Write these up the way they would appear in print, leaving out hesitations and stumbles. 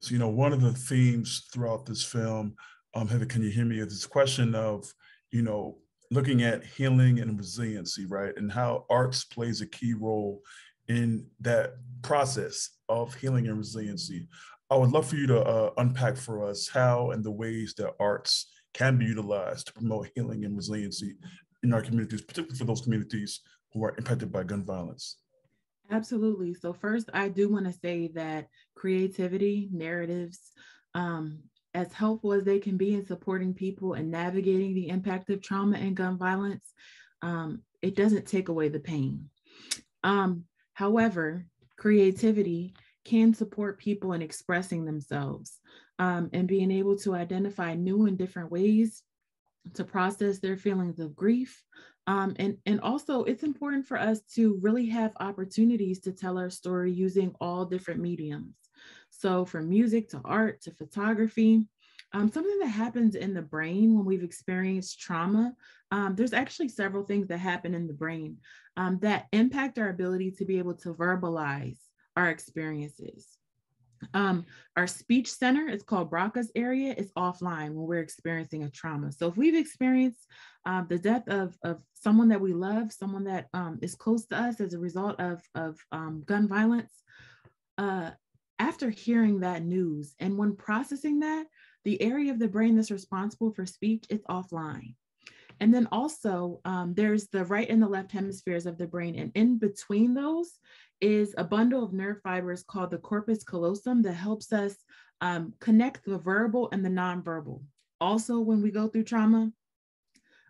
So, one of the themes throughout this film, Heather, can you hear me? Is this question of, you know, looking at healing and resiliency, right? And how arts plays a key role in that process of healing and resiliency. I would love for you to unpack for us how and the ways that arts can be utilized to promote healing and resiliency in our communities, particularly for those communities who are impacted by gun violence. Absolutely. So, first, I do want to say that creativity, narratives, um, as helpful as they can be in supporting people and navigating the impact of trauma and gun violence, it doesn't take away the pain. However, creativity can support people in expressing themselves and being able to identify new and different ways to process their feelings of grief. And also, it's important for us to really have opportunities to tell our story using all different mediums. So, from music to art to photography, something that happens in the brain when we've experienced trauma, there's actually several things that happen in the brain that impact our ability to be able to verbalize our experiences. Our speech center is called Broca's area. It's offline when we're experiencing a trauma. So if we've experienced the death of someone that we love, someone that is close to us as a result of gun violence, uh, after hearing that news and when processing that, the area of the brain that's responsible for speech is offline. And then also, there's the right and the left hemispheres of the brain. And in between those is a bundle of nerve fibers called the corpus callosum that helps us connect the verbal and the nonverbal. Also, when we go through trauma,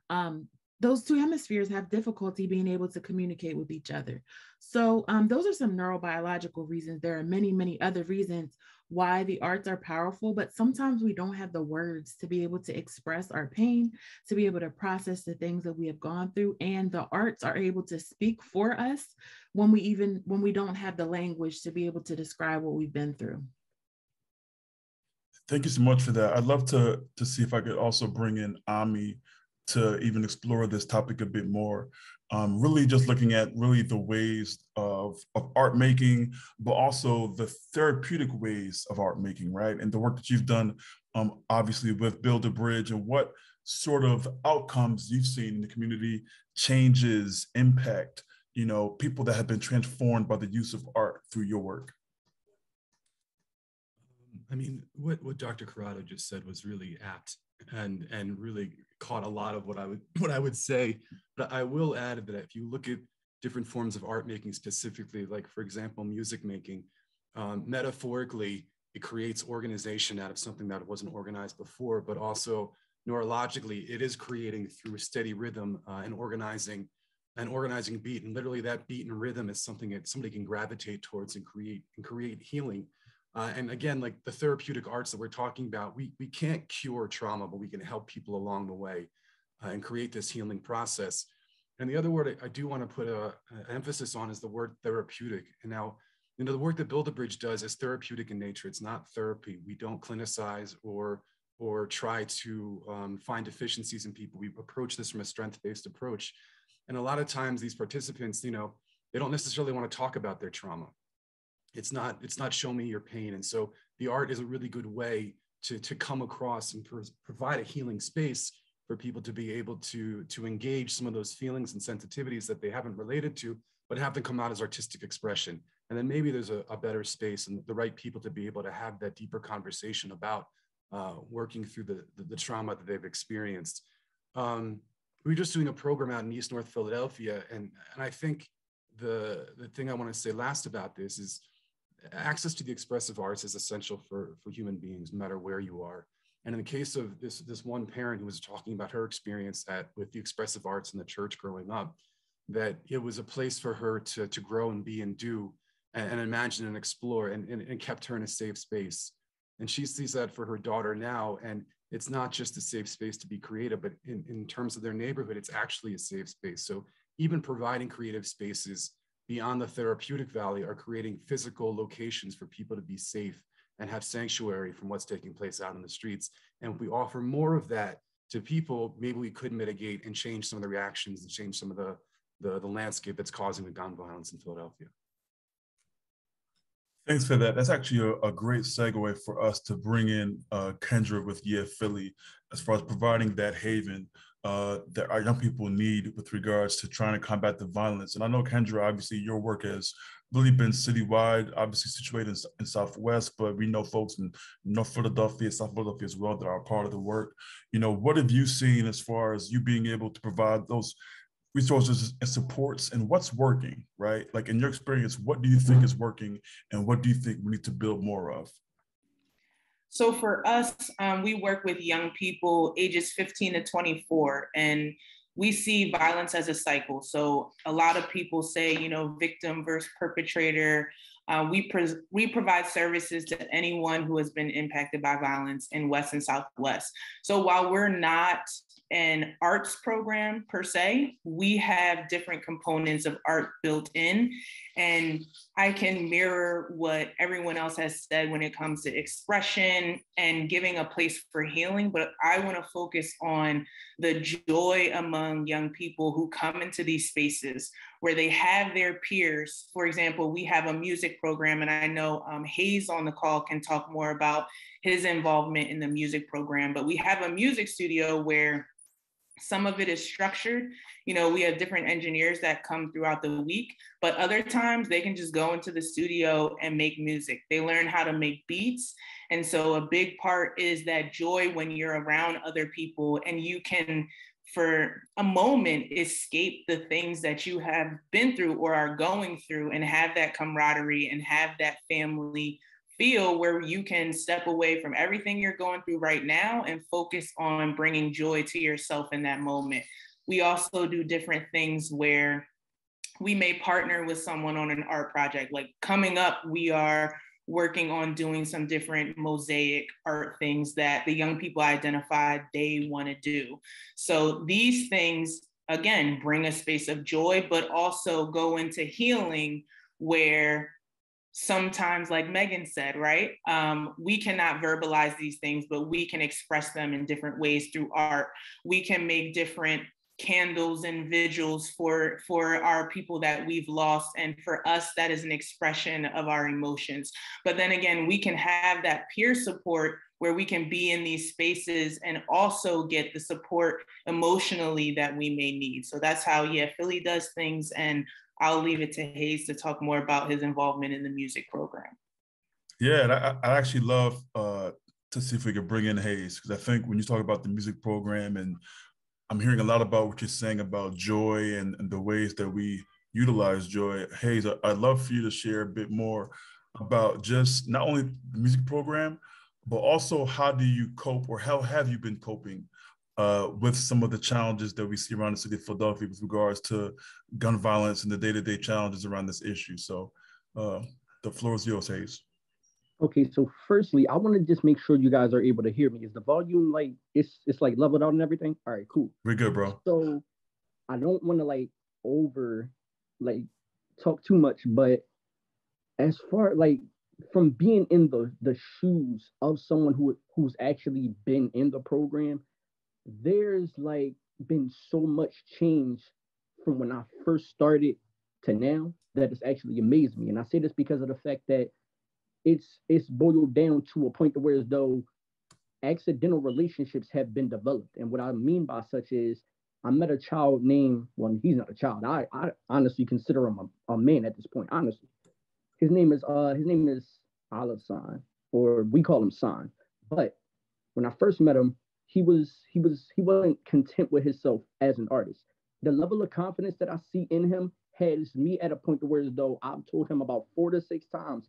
um, those two hemispheres have difficulty being able to communicate with each other. So those are some neurobiological reasons. There are many, many other reasons why the arts are powerful, but sometimes we don't have the words to be able to express our pain, to be able to process the things that we have gone through. And the arts are able to speak for us when we don't have the language to be able to describe what we've been through. Thank you so much for that. I'd love to see if I could also bring in Ami to even explore this topic a bit more. Really just looking at really the ways of art making, but also the therapeutic ways of art making, right? And the work that you've done, obviously with Build a Bridge, and what sort of outcomes you've seen in the community, changes, impact, people that have been transformed by the use of art through your work. I mean, what Dr. Corrado just said was really apt and really caught a lot of what I would say. But I will add that if you look at different forms of art making specifically, like for example, music making, metaphorically, it creates organization out of something that wasn't organized before, but also neurologically, it is creating through a steady rhythm and organizing beat. And literally that beat and rhythm is something that somebody can gravitate towards and create healing. And again, like the therapeutic arts that we're talking about, we can't cure trauma, but we can help people along the way and create this healing process. And the other word I do want to put an emphasis on is the word therapeutic. And now, the work that Build a Bridge does is therapeutic in nature. It's not therapy. We don't clinicize or try to find deficiencies in people. We approach this from a strength-based approach. And a lot of times these participants, they don't necessarily want to talk about their trauma. It's not show me your pain. And so the art is a really good way to come across and provide a healing space for people to be able to engage some of those feelings and sensitivities that they haven't related to, but have them come out as artistic expression. And then maybe there's a better space and the right people to be able to have that deeper conversation about working through the trauma that they've experienced. We were just doing a program out in East North Philadelphia. And I think the thing I want to say last about this is access to the expressive arts is essential for human beings, no matter where you are. And in the case of this one parent who was talking about her experience with the expressive arts in the church growing up, that it was a place for her to grow and be and do and imagine and explore and kept her in a safe space. And she sees that for her daughter now. And it's not just a safe space to be creative, but in terms of their neighborhood, it's actually a safe space. So even providing creative spaces beyond the therapeutic value are creating physical locations for people to be safe and have sanctuary from what's taking place out in the streets. And if we offer more of that to people, maybe we could mitigate and change some of the reactions and change some of the landscape that's causing the gun violence in Philadelphia. Thanks for that. That's actually a great segue for us to bring in Kendra with Yeah Philly, as far as providing that haven that our young people need with regards to trying to combat the violence. And I know, Kendra, obviously your work has really been citywide, obviously situated in Southwest, but we know folks in North Philadelphia, South Philadelphia as well that are part of the work. What have you seen as far as you being able to provide those resources and supports, and what's working, right? Like, in your experience, what do you think is working and what do you think we need to build more of? So for us, we work with young people ages 15 to 24, and we see violence as a cycle. So a lot of people say, victim versus perpetrator. We provide services to anyone who has been impacted by violence in West and Southwest. So while we're not an arts program per se, we have different components of art built in. And I can mirror what everyone else has said when it comes to expression and giving a place for healing. But I want to focus on the joy among young people who come into these spaces where they have their peers. For example, we have a music program, and I know Hayes on the call can talk more about his involvement in the music program, but we have a music studio where some of it is structured. We have different engineers that come throughout the week, but other times they can just go into the studio and make music. They learn how to make beats. And so a big part is that joy when you're around other people and you can, for a moment, escape the things that you have been through or are going through and have that camaraderie and have that family feel where you can step away from everything you're going through right now and focus on bringing joy to yourself in that moment. We also do different things where we may partner with someone on an art project. Like coming up, we are working on doing some different mosaic art things that the young people identified they want to do. So these things, again, bring a space of joy, but also go into healing where sometimes, like Megan said, right? We cannot verbalize these things, but we can express them in different ways through art. We can make different candles and vigils for our people that we've lost. And for us, that is an expression of our emotions. But then again, we can have that peer support where we can be in these spaces and also get the support emotionally that we may need. So that's how, Philly does things. And I'll leave it to Hayes to talk more about his involvement in the music program. Yeah, and I actually love to see if we could bring in Hayes, because I think when you talk about the music program, and I'm hearing a lot about what you're saying about joy and the ways that we utilize joy. Hayes, I'd love for you to share a bit more about just not only the music program, but also how do you cope, or how have you been coping with some of the challenges that we see around the city of Philadelphia with regards to gun violence and the day-to-day challenges around this issue. So the floor is yours, Hayes. Okay, so firstly, I want to just make sure you guys are able to hear me. Is the volume like it's like leveled out and everything? All right, cool. We're good, bro. So I don't want to talk too much, but as far from being in the shoes of someone who's actually been in the program, there's been so much change from when I first started to now that it's actually amazed me. And I say this because of the fact that it's boiled down to a point where as though accidental relationships have been developed. And what I mean by such is I met a child named, well, he's not a child. I honestly consider him a man at this point, honestly. His name is Alasan, or we call him San. But when I first met him, he wasn't content with himself as an artist. The level of confidence that I see in him has me at a point where as though I've told him about 4 to 6 times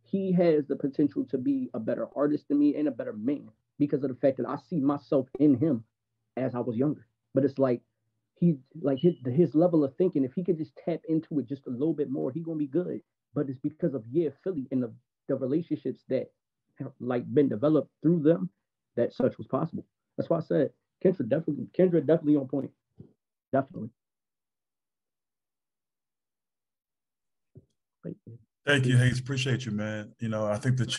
he has the potential to be a better artist than me and a better man because of the fact that I see myself in him as I was younger. But it's like his level of thinking, if he could just tap into it just a little bit more, he's gonna be good. But it's because of Philly and the relationships that have been developed through them that such was possible. That's why I said Kendra definitely on point. Definitely. Thank you, Hayes. Appreciate you, man. I think that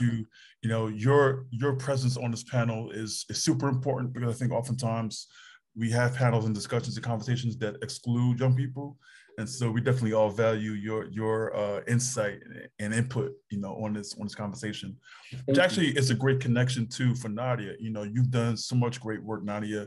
your presence on this panel is super important, because I think oftentimes we have panels and discussions and conversations that exclude young people. And so we definitely all value your insight and input, on this conversation. Which actually is a great connection too for Nadia. You've done so much great work, Nadia,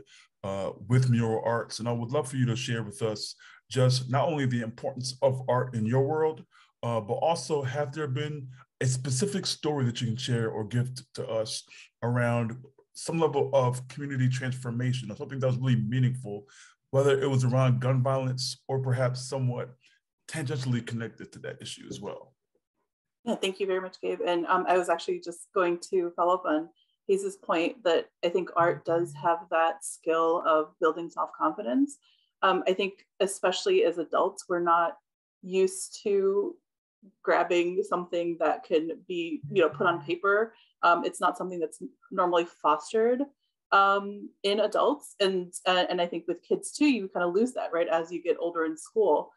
with mural arts, and I would love for you to share with us just not only the importance of art in your world, but also have there been a specific story that you can share or give to us around some level of community transformation or something that was really meaningful, whether it was around gun violence or perhaps somewhat tangentially connected to that issue as well. Yeah, thank you very much, Gabe. And I was actually just going to follow up on Hayes' point that I think art does have that skill of building self-confidence. I think especially as adults, we're not used to grabbing something that can be, put on paper. It's not something that's normally fostered in adults, and I think with kids too, you kind of lose that, right? As you get older in school,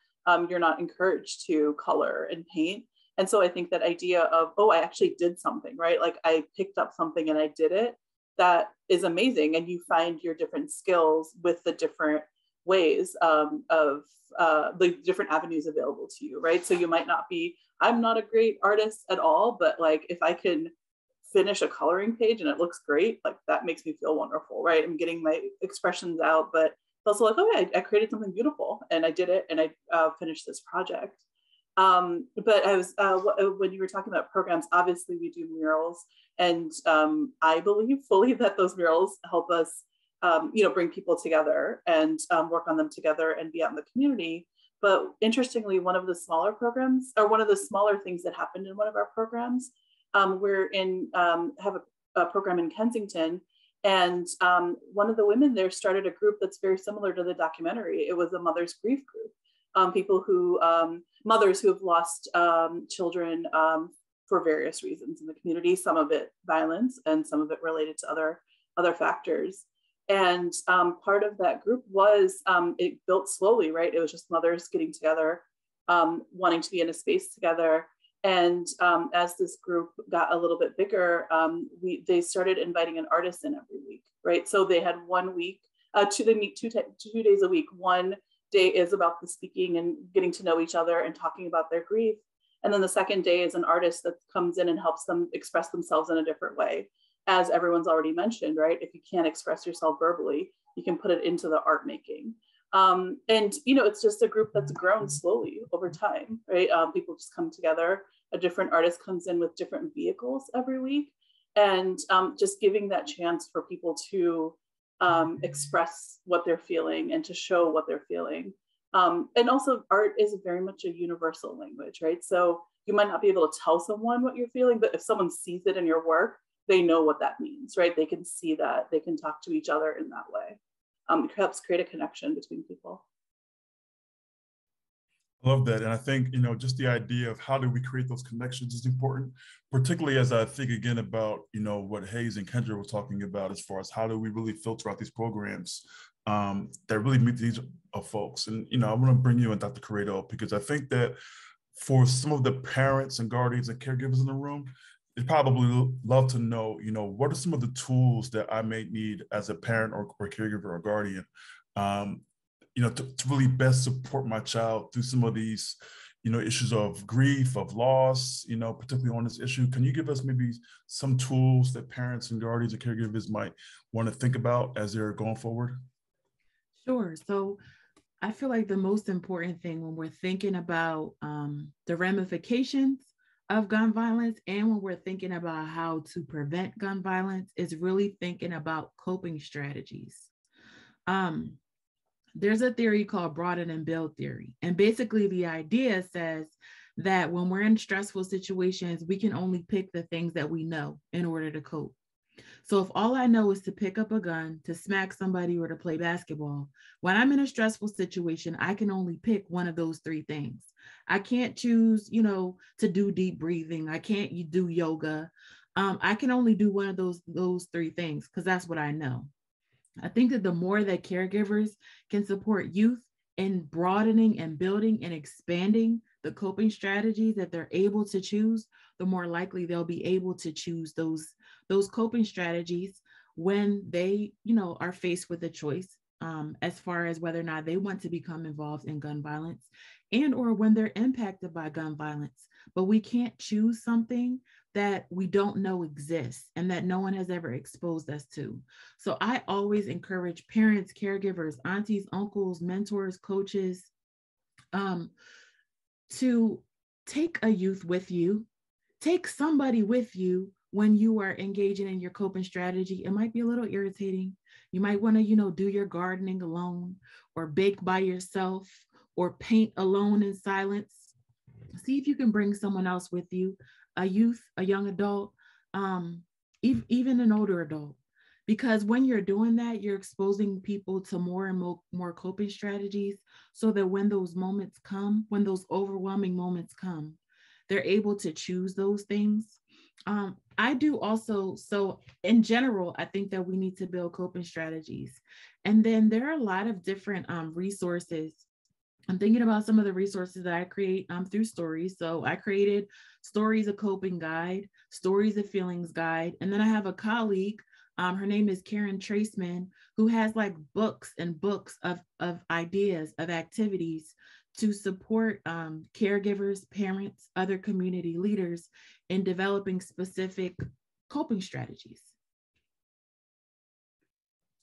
you're not encouraged to color and paint, and so I think that idea of, oh, I actually did something, right? Like I picked up something and I did it. That is amazing, and you find your different skills with the different ways of the different avenues available to you, right? So you might not be, I'm not a great artist at all, but like if I can finish a coloring page and it looks great, like that makes me feel wonderful, right? I'm getting my expressions out, but it's also like, okay, I created something beautiful and I did it and I finished this project. But I was, when you were talking about programs, obviously we do murals, and I believe fully that those murals help us bring people together and work on them together and be out in the community. But interestingly, one of the smaller programs, or one of the smaller things that happened in one of our programs, we're in, have a program in Kensington, and one of the women there started a group that's very similar to the documentary. It was a mother's grief group, people who, mothers who have lost children for various reasons in the community, some of it violence and some of it related to other factors. And part of that group was, it built slowly, right? It was just mothers getting together, wanting to be in a space together. And as this group got a little bit bigger, they started inviting an artist in every week, right? So they had 1 week, they meet two days a week. One day is about the speaking and getting to know each other and talking about their grief. And then the second day is an artist that comes in and helps them express themselves in a different way. As everyone's already mentioned, right? If you can't express yourself verbally, you can put it into the art making. And, it's just a group that's grown slowly over time, right? People just come together, a different artist comes in with different vehicles every week, and just giving that chance for people to express what they're feeling and to show what they're feeling. And also art is very much a universal language, right? So you might not be able to tell someone what you're feeling, but if someone sees it in your work, they know what that means, right? They can see that, they can talk to each other in that way. It helps create a connection between people. I love that. And I think, just the idea of how do we create those connections is important, particularly as I think again about, what Hayes and Kendra were talking about as far as how do we really filter out these programs that really meet the needs of folks. And, I want to bring you in, Dr. Corrado, because I think that for some of the parents and guardians and caregivers in the room, they'd probably love to know, what are some of the tools that I may need as a parent or caregiver or guardian, to really best support my child through some of these, issues of grief, of loss, particularly on this issue. Can you give us maybe some tools that parents and guardians and caregivers might want to think about as they're going forward? Sure. So I feel like the most important thing when we're thinking about the ramifications of gun violence, and when we're thinking about how to prevent gun violence, is really thinking about coping strategies. There's a theory called Broaden and build theory. And basically the idea says that when we're in stressful situations, we can only pick the things that we know in order to cope. So if all I know is to pick up a gun, to smack somebody, or to play basketball, when I'm in a stressful situation, I can only pick one of those three things. I can't choose, to do deep breathing. I can't do yoga. I can only do one of those three things because that's what I know. I think that the more that caregivers can support youth in broadening and building and expanding the coping strategies that they're able to choose, the more likely they'll be able to choose those coping strategies when they, are faced with a choice as far as whether or not they want to become involved in gun violence and or when they're impacted by gun violence. But we can't choose something that we don't know exists and that no one has ever exposed us to. So I always encourage parents, caregivers, aunties, uncles, mentors, coaches, to take a youth with you, take somebody with you when you are engaging in your coping strategy. It might be a little irritating. You might want to, do your gardening alone or bake by yourself or paint alone in silence. See if you can bring someone else with you, a youth, a young adult, even an older adult. Because when you're doing that, you're exposing people to more and more coping strategies so that when those moments come, when those overwhelming moments come, they're able to choose those things. I do also, so in general, I think that we need to build coping strategies. And then there are a lot of different resources. I'm thinking about some of the resources that I create through stories. So I created Stories of Coping Guide, Stories of Feelings Guide. And then I have a colleague, her name is Karen Traceman, who has like books and books of ideas, of activities to support caregivers, parents, other community leaders in developing specific coping strategies.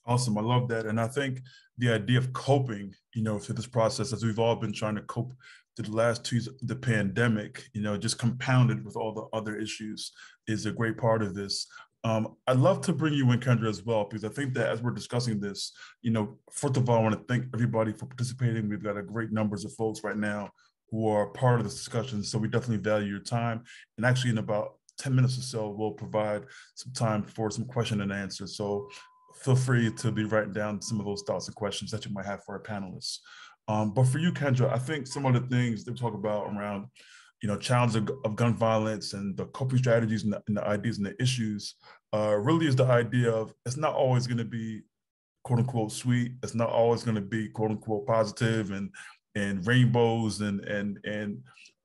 Awesome. I love that. And I think the idea of coping, through this process, as we've all been trying to cope through the last 2 years, the pandemic, just compounded with all the other issues, is a great part of this. I'd love to bring you in, Kendra, as well, because I think that as we're discussing this, first of all, I want to thank everybody for participating. We've got a great numbers of folks right now who are part of this discussion. So we definitely value your time. And actually in about 10 minutes or so, we'll provide some time for some question and answer. So feel free to be writing down some of those thoughts and questions that you might have for our panelists. But for you, Kendra, I think some of the things that we talk about around, challenges of gun violence and the coping strategies and the ideas and the issues really is the idea of it's not always going to be quote unquote sweet. It's not always going to be quote unquote positive and rainbows and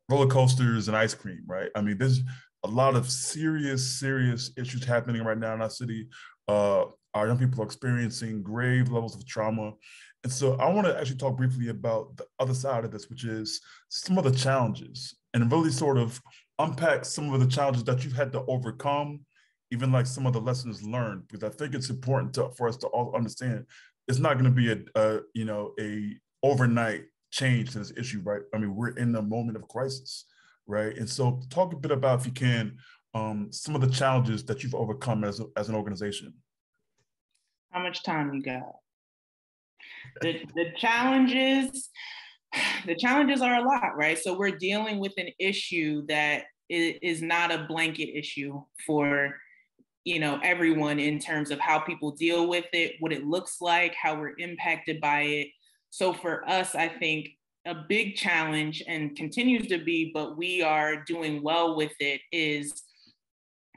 roller coasters and ice cream, right? I mean, there's a lot of serious issues happening right now in our city. Our young people are experiencing grave levels of trauma. And so I want to actually talk briefly about the other side of this, which is some of the challenges and really sort of unpack some of the challenges that you've had to overcome, even like some of the lessons learned, because I think it's important for us to all understand it's not going to be a overnight change to this issue, right? I mean, we're in a moment of crisis, right? And so talk a bit about, if you can, some of the challenges that you've overcome as an organization. How much time you got? The challenges are a lot, right? So we're dealing with an issue that is not a blanket issue for everyone in terms of how people deal with it, what it looks like, how we're impacted by it. So for us, I think a big challenge, and continues to be, but we are doing well with it, is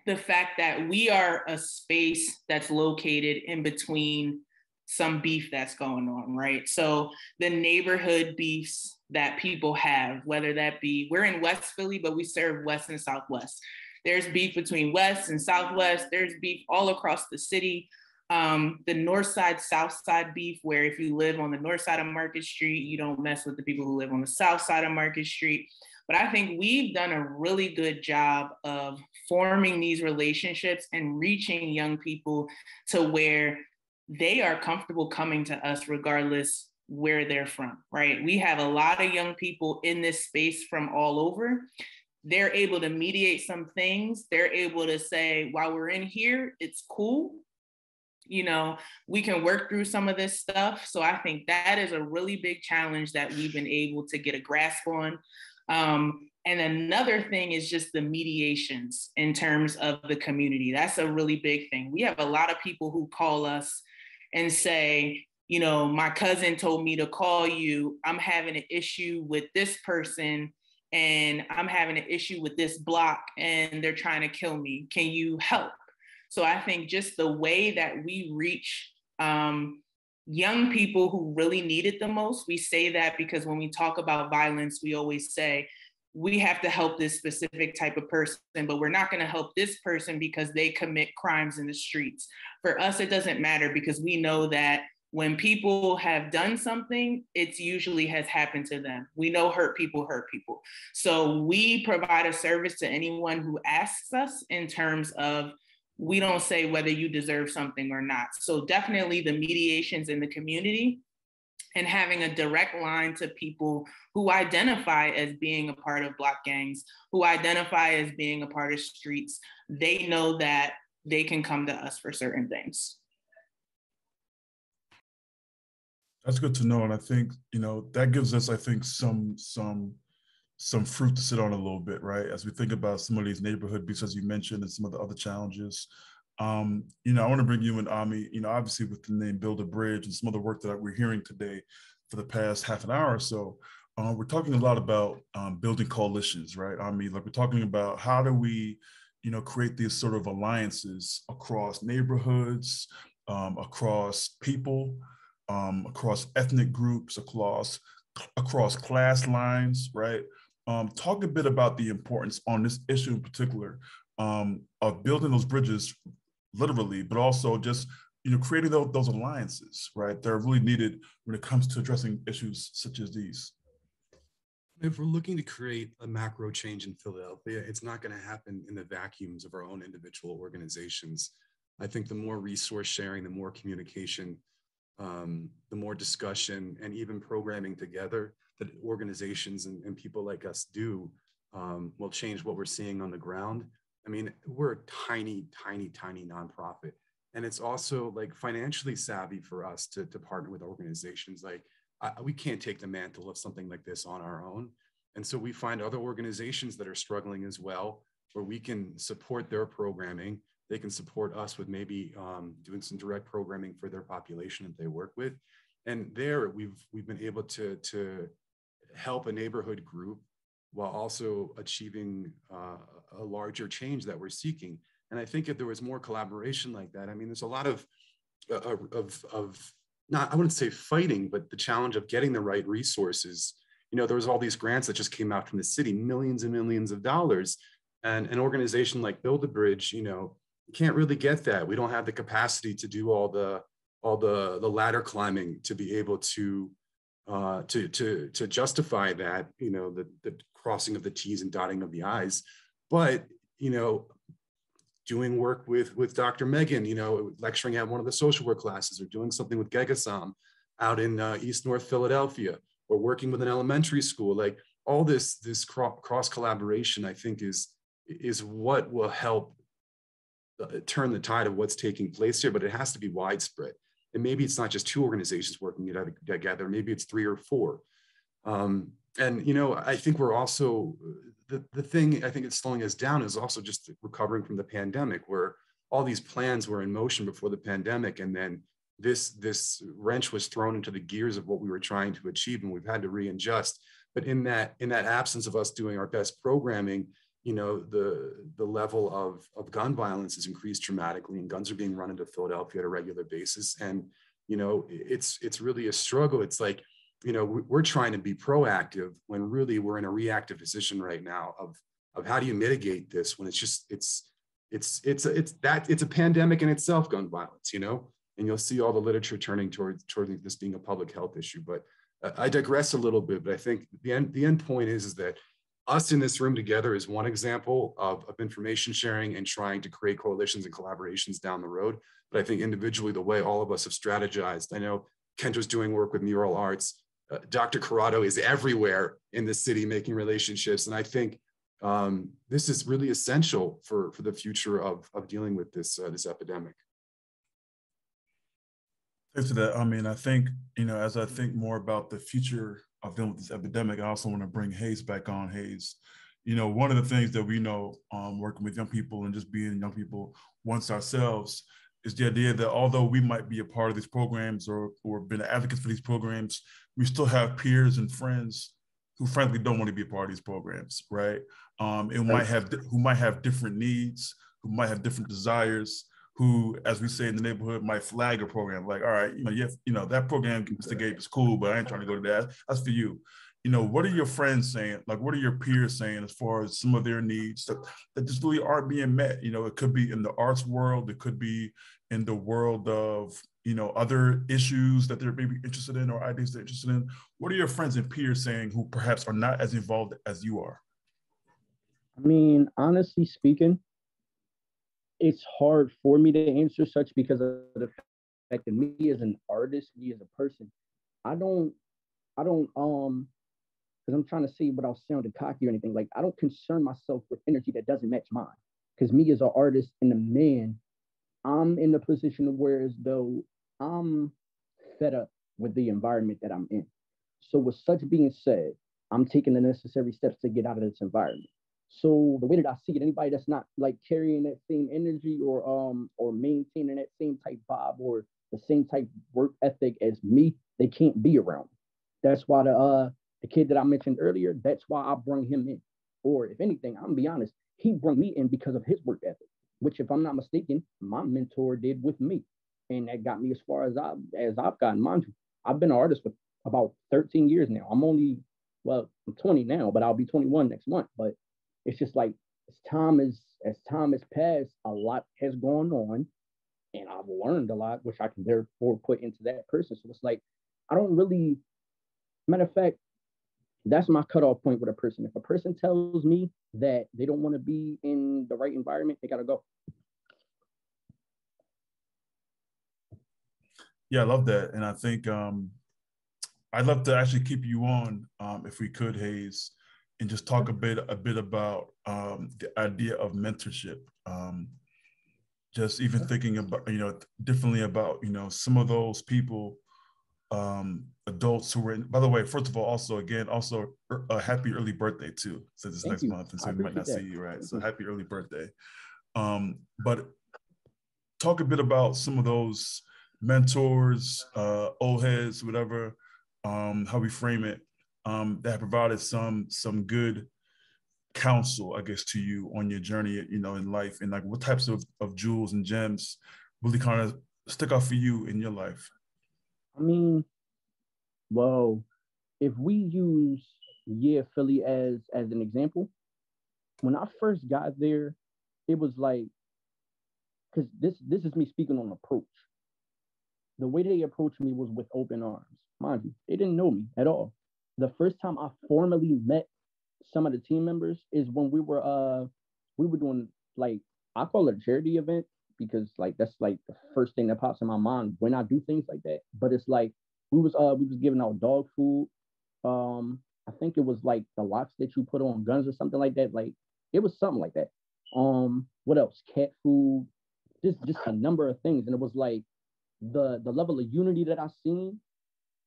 the fact that we are a space that's located in between some beef that's going on, right? So the neighborhood beefs that people have, whether that be, we're in West Philly, but we serve West and Southwest. There's beef between West and Southwest. There's beef all across the city. The North Side, South Side beef, where if you live on the North side of Market Street, you don't mess with the people who live on the South side of Market Street. But I think we've done a really good job of forming these relationships and reaching young people to where they are comfortable coming to us regardless where they're from, right? We have a lot of young people in this space from all over. They're able to mediate some things. They're able to say, while we're in here, it's cool. We can work through some of this stuff. So I think that is a really big challenge that we've been able to get a grasp on. And another thing is just the mediations in terms of the community. That's a really big thing. We have a lot of people who call us and say, my cousin told me to call you. I'm having an issue with this person and I'm having an issue with this block and they're trying to kill me. Can you help? So I think just the way that we reach young people who really need it the most, we say that because when we talk about violence, we always say, we have to help this specific type of person, but we're not going to help this person because they commit crimes in the streets. For us, it doesn't matter because we know that When people have done something, it's usually has happened to them. We know hurt people hurt people. So we provide a service to anyone who asks us in terms of, we don't say whether you deserve something or not. So definitely the mediations in the community and having a direct line to people who identify as being a part of Block gangs, who identify as being a part of streets, they know that they can come to us for certain things. That's good to know. And I think, that gives us, I think, some fruit to sit on a little bit, right? As we think about some of these neighborhood beats, as you mentioned, and some of the other challenges. I want to bring you in, Ami, obviously with the name Build a Bridge and some of the work that we're hearing today for the past half an hour or so. We're talking a lot about building coalitions, right? Ami, like we're talking about how do we, create these sort of alliances across neighborhoods, across people, across ethnic groups, across class lines, right? Talk a bit about the importance on this issue in particular of building those bridges, literally, but also just creating those alliances, right? They're really needed when it comes to addressing issues such as these. If we're looking to create a macro change in Philadelphia, it's not going to happen in the vacuums of our own individual organizations. I think the more resource sharing, the more communication, the more discussion and even programming together that organizations and people like us do will change what we're seeing on the ground. I mean, we're a tiny, tiny, tiny nonprofit. And it's also like financially savvy for us to partner with organizations. Like we can't take the mantle of something like this on our own. And so we find other organizations that are struggling as well, where we can support their programming. They can support us with maybe doing some direct programming for their population that they work with. And there we've been able to help a neighborhood group while also achieving a larger change that we're seeking. And I think if there was more collaboration like that, I mean, there's a lot of not, I wouldn't say fighting, but the challenge of getting the right resources. There was all these grants that just came out from the city, millions and millions of dollars. And an organization like Build a Bridge, can't really get that. We don't have the capacity to do all the ladder climbing to be able to justify that, the crossing of the T's and dotting of the I's. But, doing work with Dr. Megan, lecturing at one of the social work classes, or doing something with Gegasam out in East North Philadelphia, or working with an elementary school, like all this cross collaboration, I think is what will help turn the tide of what's taking place here, but it has to be widespread. And maybe it's not just two organizations working together, maybe it's 3 or 4. And, I think we're also, the thing I think it's slowing us down is also just recovering from the pandemic, where all these plans were in motion before the pandemic. And then this wrench was thrown into the gears of what we were trying to achieve, and we've had to readjust. But in that absence of us doing our best programming, the level of gun violence has increased dramatically, and guns are being run into Philadelphia at a regular basis. And, it's really a struggle. It's like, we're trying to be proactive when really we're in a reactive position right now of how do you mitigate this when it's a pandemic in itself, gun violence, and you'll see all the literature turning towards this being a public health issue. But I digress a little bit, but I think the end point is that us in this room together is one example of information sharing and trying to create coalitions and collaborations down the road. But I think individually, the way all of us have strategized, I know Kendra's doing work with mural arts. Dr. Corrado is everywhere in the city making relationships. And I think this is really essential for the future of dealing with this epidemic. Thanks for that. I mean, I think, as I think more about the future of dealing with this epidemic, I also want to bring Hayes back on. Hayes, one of the things that we know working with young people and just being young people once ourselves is the idea that although we might be a part of these programs or been advocates for these programs, we still have peers and friends who frankly don't want to be a part of these programs, right? Who might have different needs, who might have different desires, who, as we say in the neighborhood, might flag a program like, all right, that program, Mr. Gabe, is cool, but I ain't trying to go to that. That's for you. what are your friends saying? Like, what are your peers saying as far as some of their needs that just really aren't being met? It could be in the arts world, it could be in the world of, other issues that they're maybe interested in or ideas they're interested in. What are your friends and peers saying who perhaps are not as involved as you are? I mean, honestly speaking, it's hard for me to answer such because of the fact that me as an artist, me as a person, I don't, because I'm trying to say without sounding cocky or anything, like I don't concern myself with energy that doesn't match mine. Because me as an artist and a man, I'm in the position of where as though I'm fed up with the environment that I'm in. So with such being said, I'm taking the necessary steps to get out of this environment. So the way that I see it, anybody that's not like carrying that same energy or maintaining that same type vibe or the same type work ethic as me, they can't be around. That's why the kid that I mentioned earlier, that's why I brought him in. Or if anything, I'm gonna be honest, he brought me in because of his work ethic, which if I'm not mistaken, my mentor did with me. And that got me as far as I've gotten. Mind you, I've been an artist for about 13 years now. I'm 20 now, but I'll be 21 next month. But it's just like as time has passed, a lot has gone on, and I've learned a lot, which I can therefore put into that person. So it's like I don't really. Matter of fact, that's my cutoff point with a person. If a person tells me that they don't want to be in the right environment, they gotta go. Yeah, I love that. And I think I'd love to actually keep you on, if we could, Hayes, and just talk a bit about the idea of mentorship. Just even thinking about, differently about, some of those people, adults who were in, by the way, first of all, also a happy early birthday too, since it's Thank next you. month. And so I we might not appreciate see that. you, right? Thank So you. happy early birthday. But talk a bit about some of those mentors, old heads, whatever, how we frame it, that have provided some good counsel, I guess, to you on your journey, in life, and like what types of jewels and gems really kind of stick out for you in your life. I mean, well, if we use Philly as an example, when I first got there, it was like because this is me speaking on approach. The way they approached me was with open arms. Mind you, they didn't know me at all. The first time I formally met some of the team members is when we were doing like I call it a charity event because like that's like the first thing that pops in my mind when I do things like that. But it's like we was giving out dog food. I think it was like the locks that you put on guns or something like that. Like it was something like that. What else? Cat food, just a number of things. And it was like the level of unity that I seen,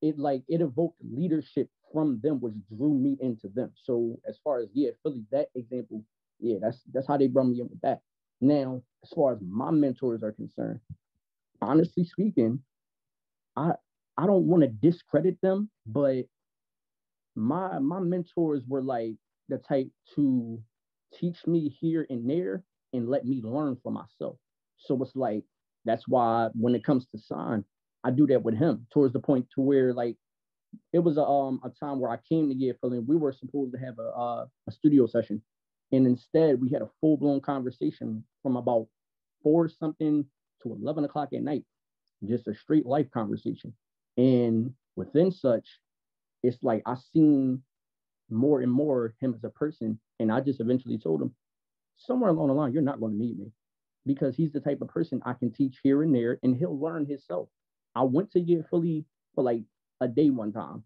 it evoked leadership from them, which drew me into them. So as far as Philly, that example, that's how they brought me in with that. Now, as far as my mentors are concerned, honestly speaking, I I don't want to discredit them, but my mentors were like the type to teach me here and there and let me learn for myself. So it's like that's why when it comes to sign, I do that with him towards the point to where like it was a time where I came to Year Philly and we were supposed to have a studio session. And instead we had a full blown conversation from about 4 something to 11 o'clock at night, just a straight life conversation. And within such, it's like I seen more and more him as a person. And I just eventually told him, somewhere along the line, you're not going to need me because he's the type of person I can teach here and there and he'll learn himself. I went to Year Philly for like a day one time.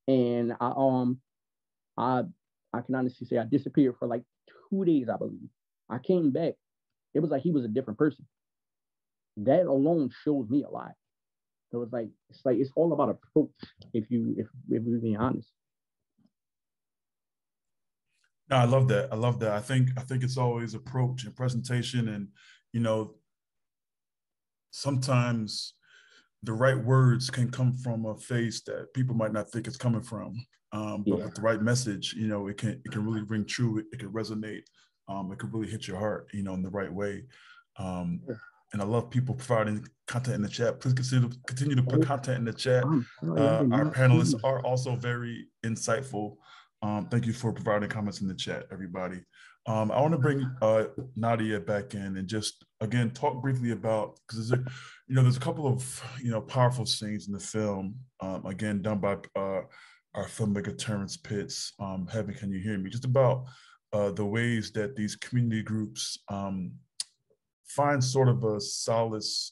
And I I can honestly say I disappeared for like 2 days, I believe. I came back. It was like he was a different person. That alone shows me a lot. So it's all about approach. If we're being honest. No, I love that. I love that. I think it's always approach and presentation, and you know, sometimes the right words can come from a face that people might not think it's coming from. But Yeah. with the right message, it can really ring true. It can resonate. It can really hit your heart, in the right way. Um, And I love people providing content in the chat. Please continue to put content in the chat. Our panelists are also very insightful. Thank you for providing comments in the chat, everybody. I want to bring Nadia back in and just, again, talk briefly about, because there's a couple of, powerful scenes in the film, again, done by our filmmaker, Terrence Pitts. Heaven, can you hear me? Just about the ways that these community groups find sort of a solace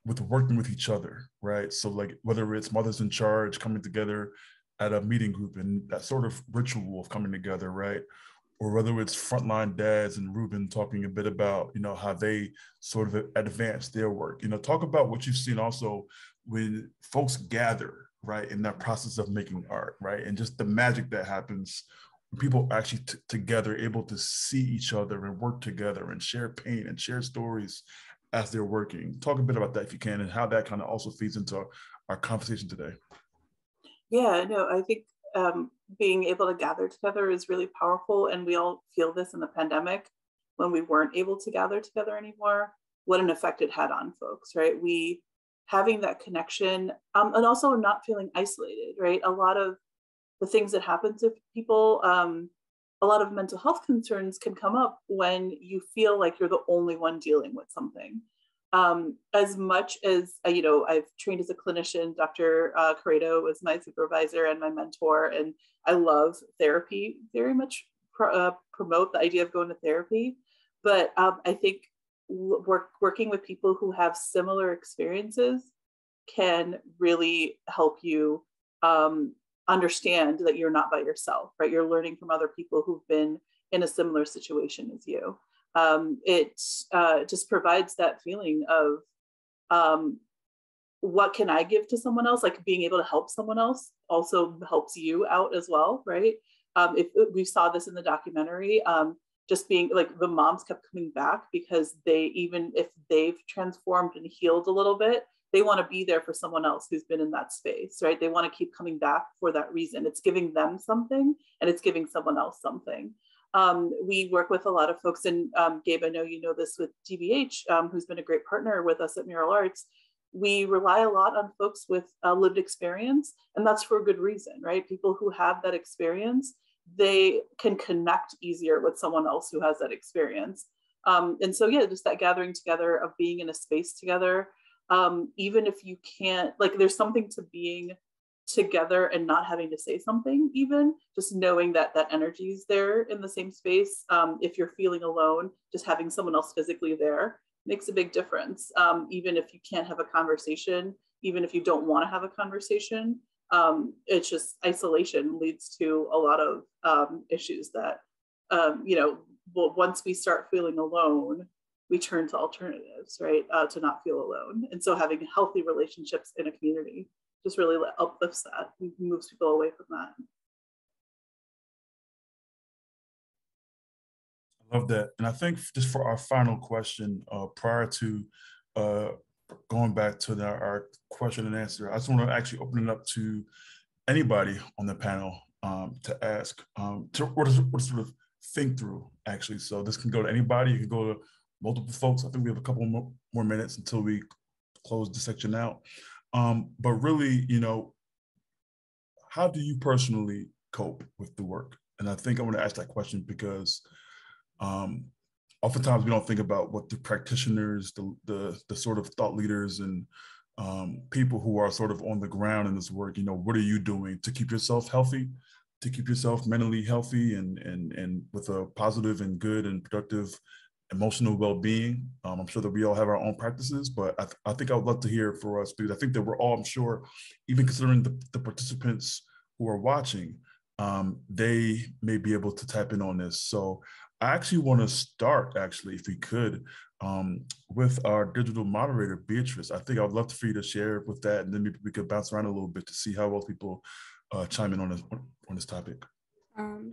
with working with each other, right? So like whether it's Mothers in Charge coming together at a meeting group and that sort of ritual of coming together, right? Or whether it's Frontline Dads and Ruben talking a bit about, how they sort of advance their work. Talk about what you've seen also when folks gather, right, in that process of making art, right? And just the magic that happens when people actually together able to see each other and work together and share pain and share stories as they're working. Talk a bit about that if you can, and how that kind of also feeds into our conversation today. Yeah, no, I think being able to gather together is really powerful. And we all feel this in the pandemic when we weren't able to gather together anymore, what an effect it had on folks, right? Having that connection and also not feeling isolated, right? A lot of the things that happen to people, a lot of mental health concerns can come up when you feel like you're the only one dealing with something. As much as, I've trained as a clinician, Dr. Corrado was my supervisor and my mentor, and I love therapy, very much promote the idea of going to therapy. But I think working with people who have similar experiences can really help you understand that you're not by yourself, right? You're learning from other people who've been in a similar situation as you. It just provides that feeling of what can I give to someone else? Like being able to help someone else also helps you out as well, right? If we saw this in the documentary, just being like the moms kept coming back because even if they've transformed and healed a little bit, they want to be there for someone else who's been in that space, right? They want to keep coming back for that reason. It's giving them something and it's giving someone else something. We work with a lot of folks, and Gabe, I know you know this with DBH, who's been a great partner with us at Mural Arts. We rely a lot on folks with lived experience, and that's for a good reason, right? People who have that experience, they can connect easier with someone else who has that experience. And so, yeah, just that gathering together of being in a space together, even if you can't, like there's something to being together and not having to say something, even just knowing that that energy is there in the same space. If you're feeling alone, just having someone else physically there makes a big difference. Even if you can't have a conversation, even if you don't want to have a conversation, it's just isolation leads to a lot of issues that, once we start feeling alone, we turn to alternatives, right? To not feel alone. And so having healthy relationships in a community just really uplifts that, moves people away from that. I love that. And I think just for our final question, prior to going back to our question and answer, I just want to actually open it up to anybody on the panel to ask, or to sort of think through, actually. So this can go to anybody, it can go to multiple folks. I think we have a couple more minutes until we close the section out. But really, how do you personally cope with the work? And I think I want to ask that question because oftentimes we don't think about what the practitioners, the sort of thought leaders and people who are sort of on the ground in this work, what are you doing to keep yourself healthy, to keep yourself mentally healthy and with a positive and good and productive emotional well-being? I'm sure that we all have our own practices, but I think I would love to hear it for us, because I think that we're all, I'm sure, even considering the participants who are watching, they may be able to tap in on this. So I actually want to start, if we could, with our digital moderator, Beatrice. I think I would love for you to share with that, and then maybe we could bounce around a little bit to see how well people chime in on this topic.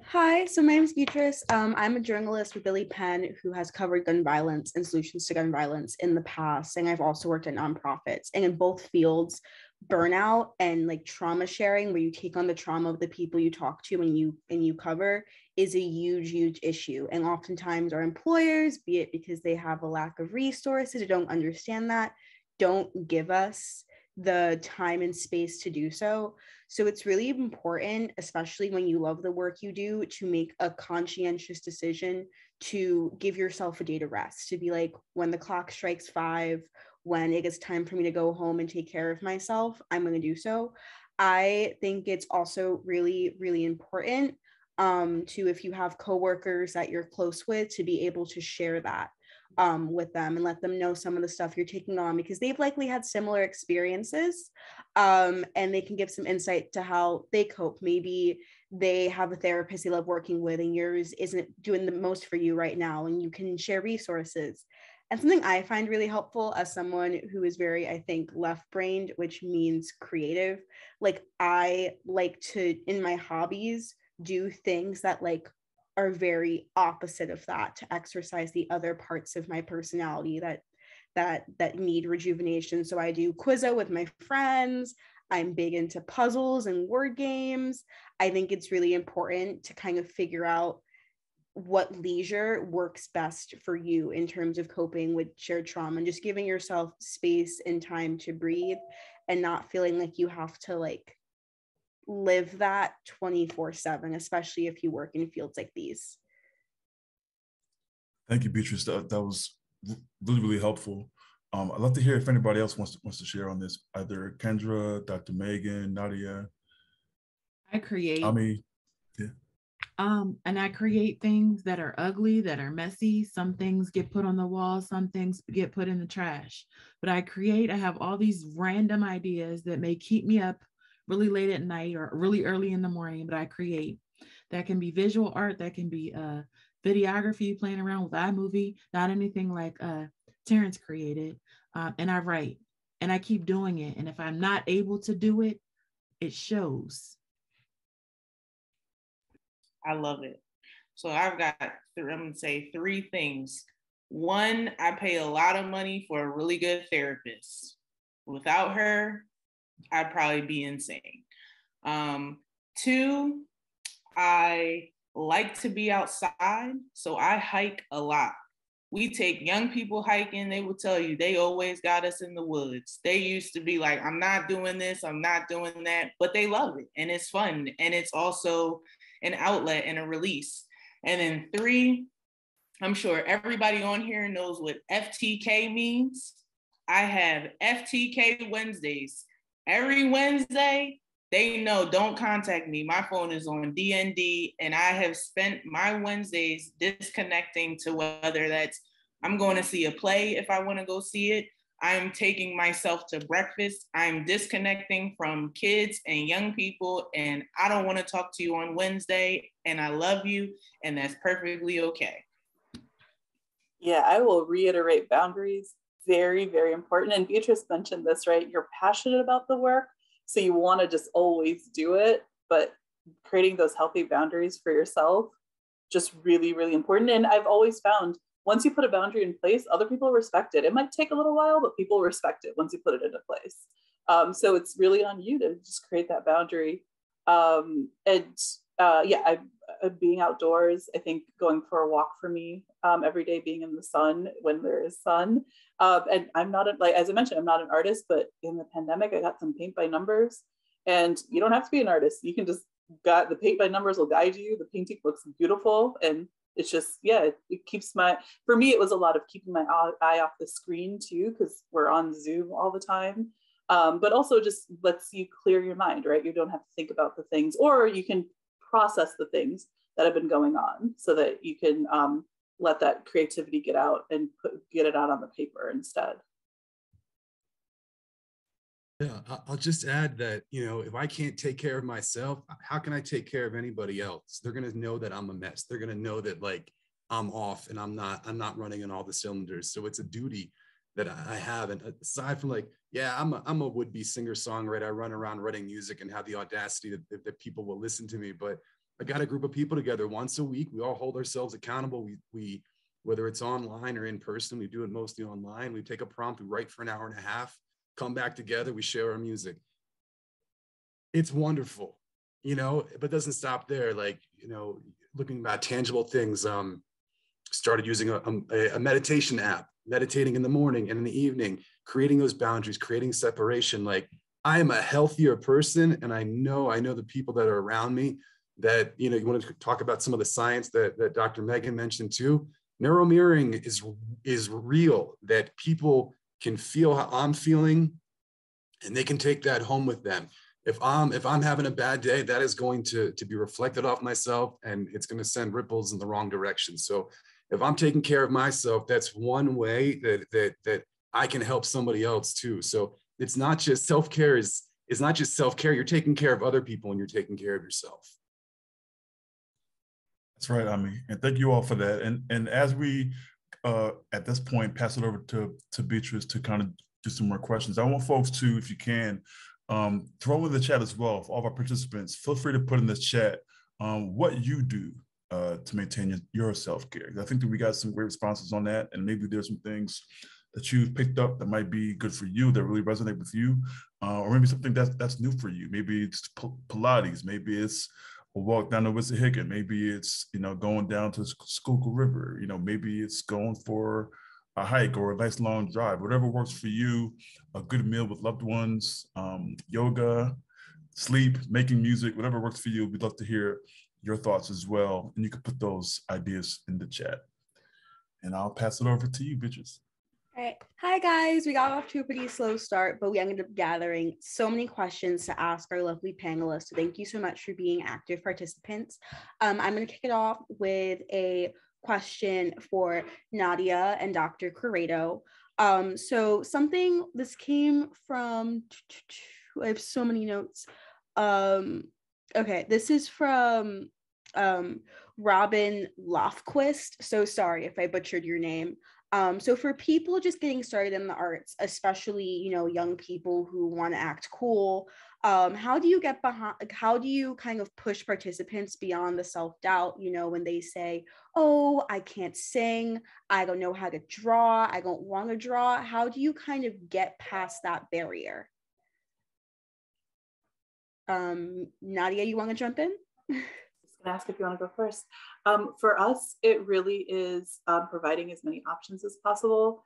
Hi, so my name is Beatrice. I'm a journalist with Billy Penn who has covered gun violence and solutions to gun violence in the past, and I've also worked at nonprofits. And in both fields, burnout and like trauma sharing, where you take on the trauma of the people you talk to and you cover, is a huge issue. And oftentimes our employers, be it because they have a lack of resources or don't understand that, don't give us the time and space to do so. So it's really important, especially when you love the work you do, to make a conscientious decision to give yourself a day to rest, to be like, when the clock strikes 5, when it gets time for me to go home and take care of myself, I'm going to do so. I think it's also really important to, if you have coworkers that you're close with, to be able to share that with them and let them know some of the stuff you're taking on, because they've likely had similar experiences, and they can give some insight to how they cope. Maybe they have a therapist they love working with and yours isn't doing the most for you right now, and you can share resources. And something I find really helpful as someone who is very, I think, left-brained, which means creative, like I like to, in my hobbies, do things that like are very opposite of that, to exercise the other parts of my personality that need rejuvenation. So I do Quizzo with my friends. I'm big into puzzles and word games. I think it's really important to kind of figure out what leisure works best for you in terms of coping with shared trauma, and just giving yourself space and time to breathe and not feeling like you have to like live that 24/7, especially if you work in fields like these. Thank you, Beatrice. That was really helpful. I'd love to hear if anybody else wants to share on this, either Kendra, Dr. Megan, Nadia. I create. Yeah. And I create things that are ugly, that are messy. Some things get put on the wall, some things get put in the trash. But I have all these random ideas that may keep me up really late at night or really early in the morning, but I create. That can be visual art, that can be videography, playing around with iMovie, not anything like Terrence created. And I write, and I keep doing it. And if I'm not able to do it, it shows. I love it. So I've got, I'm going to say 3 things. 1, I pay a lot of money for a really good therapist. Without her, I'd probably be insane. 2, I like to be outside, so I hike a lot. We take young people hiking, they will tell you they always got us in the woods. They used to be like, I'm not doing this, I'm not doing that, but they love it and it's fun. And it's also an outlet and a release. And then 3, I'm sure everybody on here knows what FTK means. I have FTK Wednesdays. Every Wednesday, they know, don't contact me. My phone is on DND, and I have spent my Wednesdays disconnecting, to whether that's I'm going to see a play if I want to go see it. I'm taking myself to breakfast. I'm disconnecting from kids and young people, and I don't want to talk to you on Wednesday, and I love you, and that's perfectly okay. Yeah, I will reiterate boundaries. Very, very important. And Beatrice mentioned this, right? You're passionate about the work, so you want to just always do it, but creating those healthy boundaries for yourself, just really, really important. And I've always found once you put a boundary in place, other people respect it. It might take a little while, but people respect it once you put it into place. So it's really on you to just create that boundary. Being outdoors, I think going for a walk for me every day, being in the sun when there is sun. And I'm not, as I mentioned, I'm not an artist, but in the pandemic, I got some paint by numbers, and you don't have to be an artist. You can just the paint by numbers will guide you. The painting looks beautiful. And it's just, it keeps for me, it was a lot of keeping my eye off the screen too, because we're on Zoom all the time. But also just lets you clear your mind, right? You don't have to think about the things, or you can process the things that have been going on so that you can let that creativity get out and get it out on the paper instead. Yeah, I'll just add that, if I can't take care of myself, how can I take care of anybody else? They're going to know that I'm a mess. They're going to know that I'm off and I'm not running on all the cylinders. So it's a duty that I have. And aside from I'm a would-be singer-songwriter. I run around writing music and have the audacity that people will listen to me. But I got a group of people together once a week. We all hold ourselves accountable. We whether it's online or in person, we do it mostly online. We take a prompt, we write for an hour and a half. come back together, we share our music. It's wonderful, you know, but it doesn't stop there. Like, you know, looking at tangible things, started using a meditation app, meditating in the morning and in the evening, creating those boundaries, creating separation. Like, I am a healthier person, and I know the people that are around me that, you know, you want to talk about some of the science that Dr. Megan mentioned too. Neuromirroring is real, that people can feel how I'm feeling and they can take that home with them. If I'm having a bad day, that is going to be reflected off myself, and it's going to send ripples in the wrong direction. So if I'm taking care of myself, that's one way that I can help somebody else too. So it's not just self-care, it's not just self-care. You're taking care of other people and you're taking care of yourself. That's right, Ami, and thank you all for that. And as we at this point pass it over to Beatrice to kind of do some more questions, I want folks to, if you can, throw in the chat as well. For all of our participants, feel free to put in the chat what you do to maintain your self-care. I think that we got some great responses on that, and maybe there's some things that you've picked up that might be good for you, that really resonate with you, or maybe something that's new for you. Maybe it's Pilates, maybe it's a walk down the Wissahickon, maybe it's, you know, going down to Schuylkill River, you know, maybe it's going for a hike or a nice long drive, whatever works for you. A good meal with loved ones, yoga, sleep, making music, whatever works for you. We'd love to hear your thoughts as well, and you can put those ideas in the chat. And I'll pass it over to you, Beatrice. All right. Hi, guys. We got off to a pretty slow start, but we ended up gathering so many questions to ask our lovely panelists. So thank you so much for being active participants. I'm going to kick it off with a question for Nadia and Dr. Corrado. So this came from, I have so many notes. Okay, this is from Robin Lofquist. So sorry if I butchered your name. So for people just getting started in the arts, especially, you know, young people who want to act cool, how do you get behind, like, how do you kind of push participants beyond the self-doubt, you know, when they say, oh, I can't sing, I don't know how to draw, I don't want to draw? How do you kind of get past that barrier? Nadia, you want to jump in? Ask if you want to go first. For us, it really is providing as many options as possible.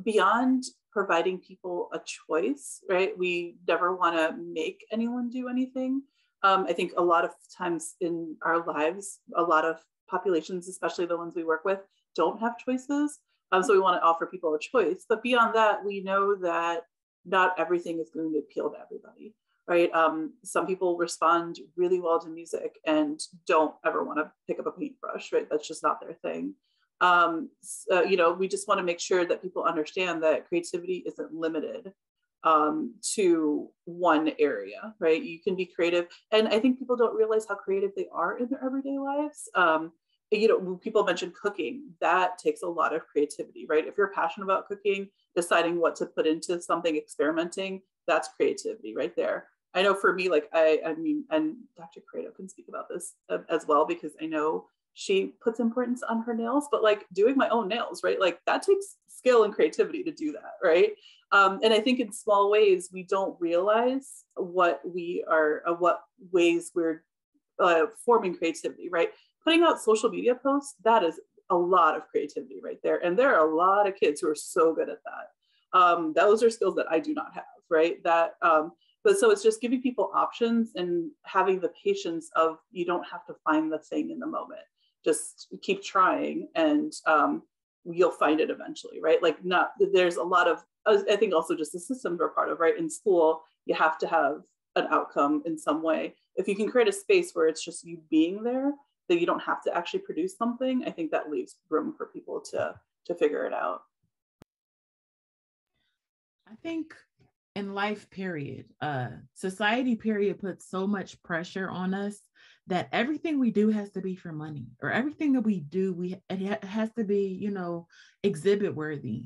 Beyond providing people a choice, right? We never want to make anyone do anything. I think a lot of times in our lives, a lot of populations, especially the ones we work with, don't have choices. So we want to offer people a choice. But beyond that, we know that not everything is going to appeal to everybody. Right? Some people respond really well to music and don't ever want to pick up a paintbrush, right? That's just not their thing. You know, we just want to make sure that people understand that creativity isn't limited to one area, right? You can be creative. And I think people don't realize how creative they are in their everyday lives. You know, when people mention cooking, that takes a lot of creativity, right? If you're passionate about cooking, deciding what to put into something, experimenting, that's creativity right there. I know for me, like, I mean, and Dr. Corrado can speak about this as well, because I know she puts importance on her nails, but like doing my own nails, right? Like that takes skill and creativity to do that, right? And I think in small ways, we don't realize what ways we're forming creativity, right? Putting out social media posts, that is a lot of creativity right there. And there are a lot of kids who are so good at that. Those are skills that I do not have, right? But so it's just giving people options and having the patience of, you don't have to find the thing in the moment. Just keep trying and you'll find it eventually, right? Like there's a lot of, I think also just the systems we're part of, right? In school, you have to have an outcome in some way. If you can create a space where it's just you being there, that you don't have to actually produce something, I think that leaves room for people to figure it out. I think in life, period, society, period, puts so much pressure on us that everything we do has to be for money, or everything that we do, it has to be, you know, exhibit worthy.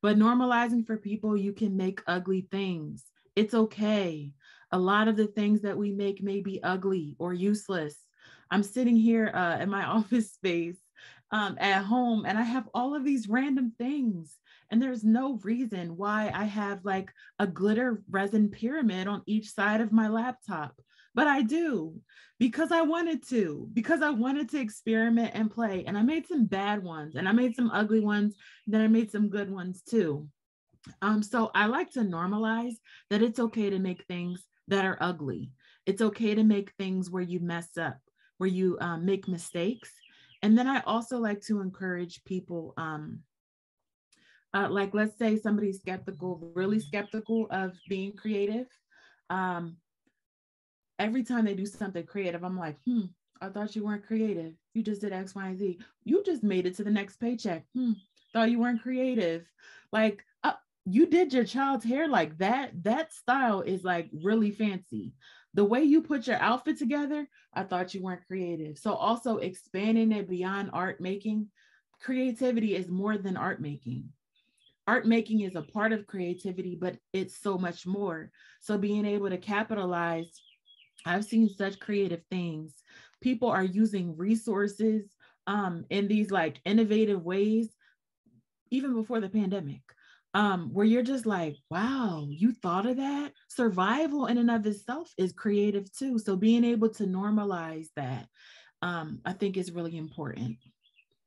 But normalizing for people, you can make ugly things. It's okay. A lot of the things that we make may be ugly or useless. I'm sitting here in my office space at home, and I have all of these random things. And there's no reason why I have like a glitter resin pyramid on each side of my laptop. But I do because I wanted to experiment and play. And I made some bad ones and I made some ugly ones. Then I made some good ones too. So I like to normalize that it's okay to make things that are ugly. It's okay to make things where you mess up, where you make mistakes. And then I also like to encourage people, like let's say somebody's skeptical, really skeptical of being creative. Every time they do something creative, I'm like, I thought you weren't creative. You just did X, Y, and Z. You just made it to the next paycheck. Thought you weren't creative. Like, you did your child's hair like that. That style is like really fancy. The way you put your outfit together, I thought you weren't creative. So also expanding it beyond art making. Creativity is more than art making. Art making is a part of creativity, but it's so much more. So being able to capitalize, I've seen such creative things. People are using resources in these like innovative ways, even before the pandemic, where you're just like, wow, you thought of that? Survival in and of itself is creative too. So being able to normalize that, I think is really important.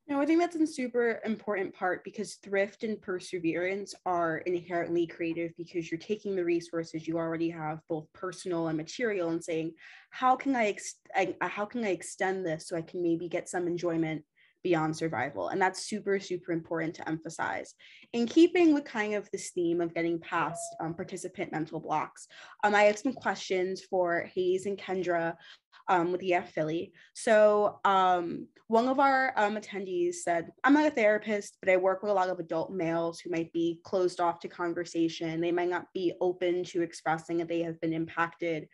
No, I think that's a super important part because thrift and perseverance are inherently creative because you're taking the resources you already have, both personal and material, and saying, how can I extend this so I can maybe get some enjoyment beyond survival? And that's super, super important to emphasize. In keeping with kind of this theme of getting past participant mental blocks, I have some questions for Hayes and Kendra with EF Philly. So one of our attendees said, I'm not a therapist, but I work with a lot of adult males who might be closed off to conversation. They might not be open to expressing that they have been impacted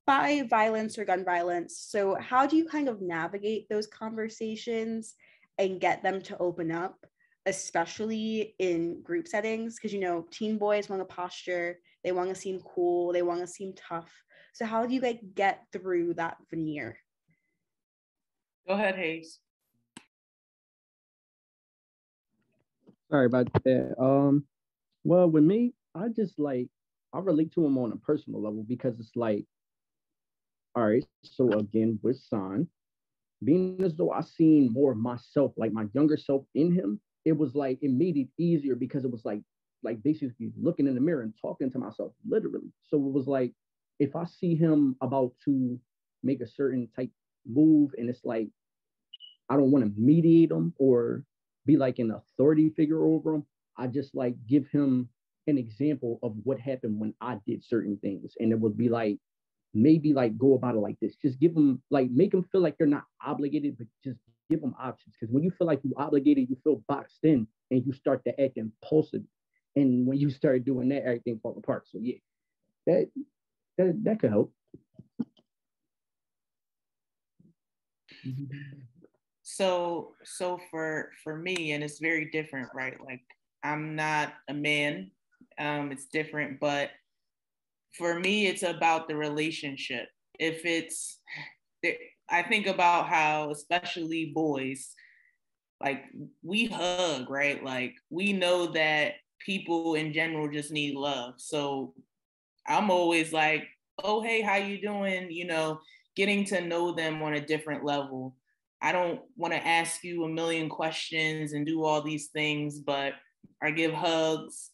by violence or gun violence. So how do you kind of navigate those conversations and get them to open up, especially in group settings? Because, you know, teen boys want to posture, they want to seem cool, they want to seem tough. So how do you like get through that veneer? Go ahead, Hayes. Sorry about that. Well, with me, I just like, I relate to him on a personal level because it's like, all right, so again, with San, being as though I seen more of myself, like my younger self in him, it was like, it made it easier because it was like basically looking in the mirror and talking to myself, literally. So it was like, if I see him about to make a certain type move and it's like, I don't want to mediate him or be like an authority figure over him, I just like give him an example of what happened when I did certain things. And it would be like, maybe like go about it like this. Just give them, like, make them feel like they're not obligated, but just give them options. Because when you feel like you're obligated, you feel boxed in and you start to act impulsive. And when you start doing that, everything falls apart. So yeah, that could help. So for me, and it's very different, right? Like, I'm not a man. It's different, but for me, it's about the relationship. If it's, I think about how, especially boys, like, we hug, right? Like, we know that people in general just need love. So I'm always like, oh, hey, how you doing? You know, getting to know them on a different level. I don't want to ask you a million questions and do all these things, but I give hugs.